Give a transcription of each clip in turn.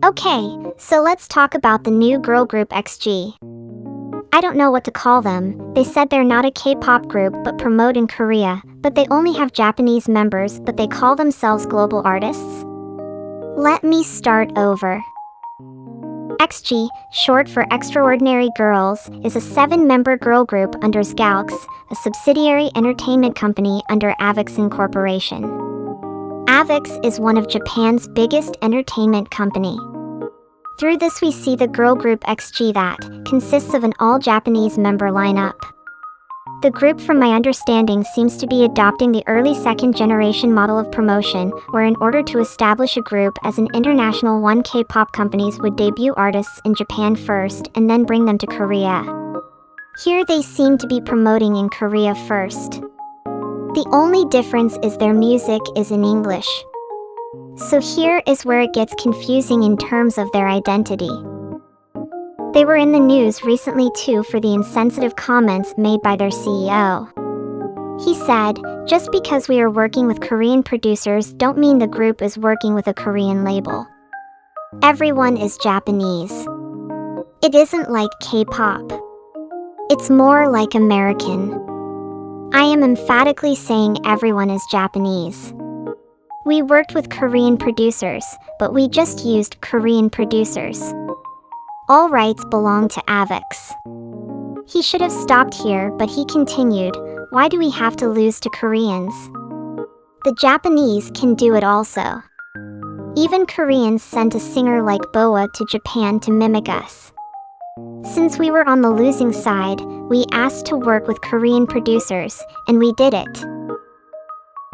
Okay, so let's talk about the new girl group XG. I don't know what to call them. They said they're not a K-pop group but promote in Korea, but they only have Japanese members but they call themselves global artists? Let me start over. XG, short for Extraordinary Girls, is a 7-member girl group under SGALX, a subsidiary entertainment company under Avex Incorporation. Avex is one of Japan's biggest entertainment company. Through this we see the girl group XG that consists of an all-Japanese member lineup. The group, from my understanding, seems to be adopting the early second-generation model of promotion, where in order to establish a group as an international one, K-pop companies would debut artists in Japan first and then bring them to Korea. Here they seem to be promoting in Korea first. The only difference is their music is in English. So here is where it gets confusing in terms of their identity. They were in the news recently too for the insensitive comments made by their CEO. He said, "Just because we are working with Korean producers don't mean the group is working with a Korean label. Everyone is Japanese. It isn't like K-pop. It's more like American. I am emphatically saying everyone is Japanese. We worked with Korean producers, but we just used Korean producers. All rights belong to Avex." He should have stopped here, but he continued, "Why do we have to lose to Koreans? The Japanese can do it also. Even Koreans sent a singer like BoA to Japan to mimic us. Since we were on the losing side, we asked to work with Korean producers, and we did it."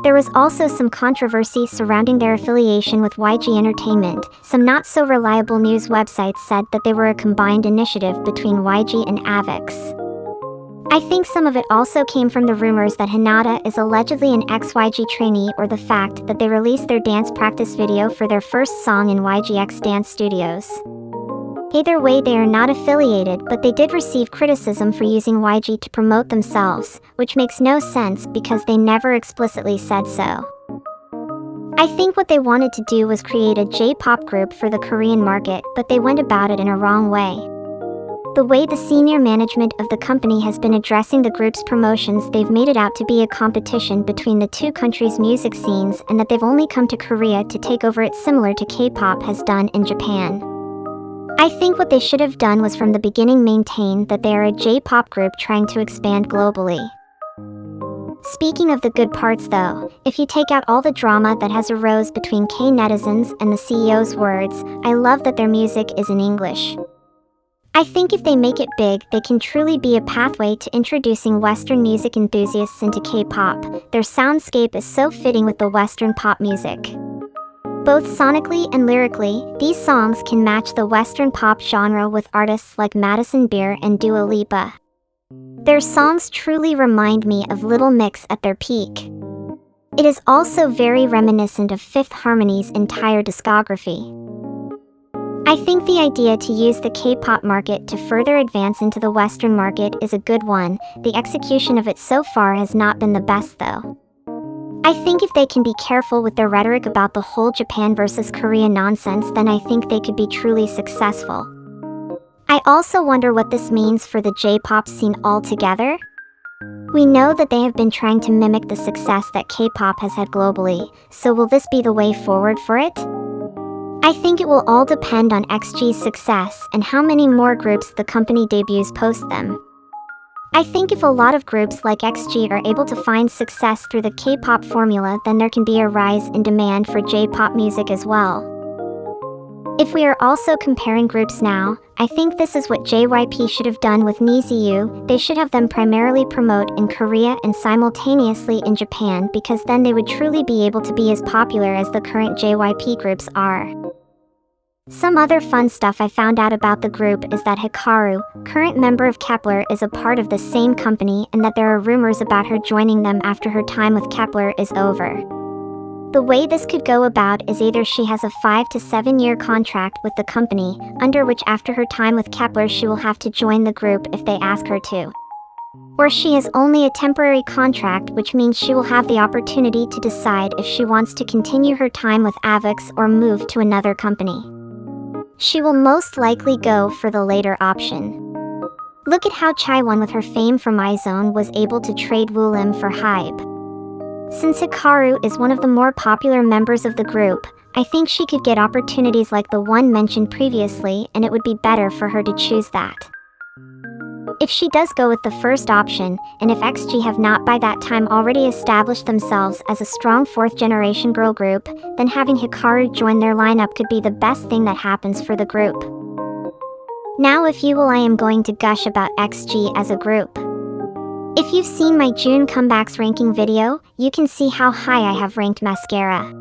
There was also some controversy surrounding their affiliation with YG Entertainment. Some not-so-reliable news websites said that they were a combined initiative between YG and Avex. I think some of it also came from the rumors that Hinata is allegedly an ex-YG trainee, or the fact that they released their dance practice video for their first song in YGX Dance Studios. Either way, they are not affiliated, but they did receive criticism for using YG to promote themselves, which makes no sense because they never explicitly said so. I think what they wanted to do was create a J-pop group for the Korean market, but they went about it in a wrong way. The way the senior management of the company has been addressing the group's promotions, they've made it out to be a competition between the two countries' music scenes and that they've only come to Korea to take over it, similar to K-pop has done in Japan. I think what they should have done was from the beginning maintain that they are a J-pop group trying to expand globally. Speaking of the good parts though, if you take out all the drama that has arose between K-netizens and the CEO's words, I love that their music is in English. I think if they make it big, they can truly be a pathway to introducing Western music enthusiasts into K-pop. Their soundscape is so fitting with the Western pop music. Both sonically and lyrically, these songs can match the Western pop genre with artists like Madison Beer and Dua Lipa. Their songs truly remind me of Little Mix at their peak. It is also very reminiscent of Fifth Harmony's entire discography. I think the idea to use the K-pop market to further advance into the Western market is a good one. The execution of it so far has not been the best though. I think if they can be careful with their rhetoric about the whole Japan versus Korea nonsense, then I think they could be truly successful. I also wonder what this means for the J-pop scene altogether. We know that they have been trying to mimic the success that K-pop has had globally, so will this be the way forward for it? I think it will all depend on XG's success and how many more groups the company debuts post them. I think if a lot of groups like XG are able to find success through the K-pop formula, then there can be a rise in demand for J-pop music as well. If we are also comparing groups now, I think this is what JYP should have done with NiziU. They should have them primarily promote in Korea and simultaneously in Japan, because then they would truly be able to be as popular as the current JYP groups are. Some other fun stuff I found out about the group is that Hikaru, current member of Kep1er, is a part of the same company and that there are rumors about her joining them after her time with Kep1er is over. The way this could go about is either she has a 5 to 7 year contract with the company, under which after her time with Kep1er she will have to join the group if they ask her to. Or she has only a temporary contract, which means she will have the opportunity to decide if she wants to continue her time with Avex or move to another company. She will most likely go for the later option. Look at how Chaewon with her fame from iZone was able to trade Woolim for Hybe. Since Hikaru is one of the more popular members of the group, I think she could get opportunities like the one mentioned previously, and it would be better for her to choose that. If she does go with the first option, and if XG have not by that time already established themselves as a strong fourth-generation girl group, then having Hikaru join their lineup could be the best thing that happens for the group. Now if you will, I am going to gush about XG as a group. If you've seen my June comebacks ranking video, you can see how high I have ranked Mascara.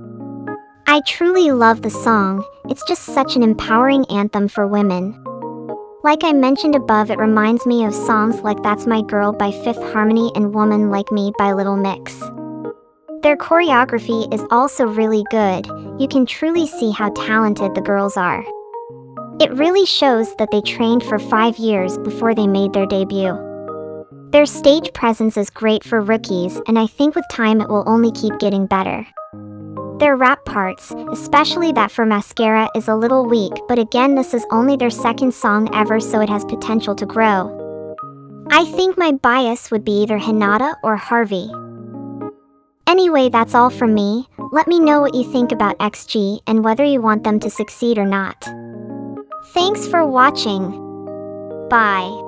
I truly love the song, it's just such an empowering anthem for women. Like I mentioned above, it reminds me of songs like That's My Girl by Fifth Harmony and Woman Like Me by Little Mix. Their choreography is also really good, you can truly see how talented the girls are. It really shows that they trained for 5 years before they made their debut. Their stage presence is great for rookies, and I think with time it will only keep getting better. Their rap parts, especially that for Mascara, is a little weak, but again this is only their second song ever, so it has potential to grow. I think my bias would be either Hinata or Harvey. Anyway, that's all from me. Let me know what you think about XG and whether you want them to succeed or not. Thanks for watching. Bye.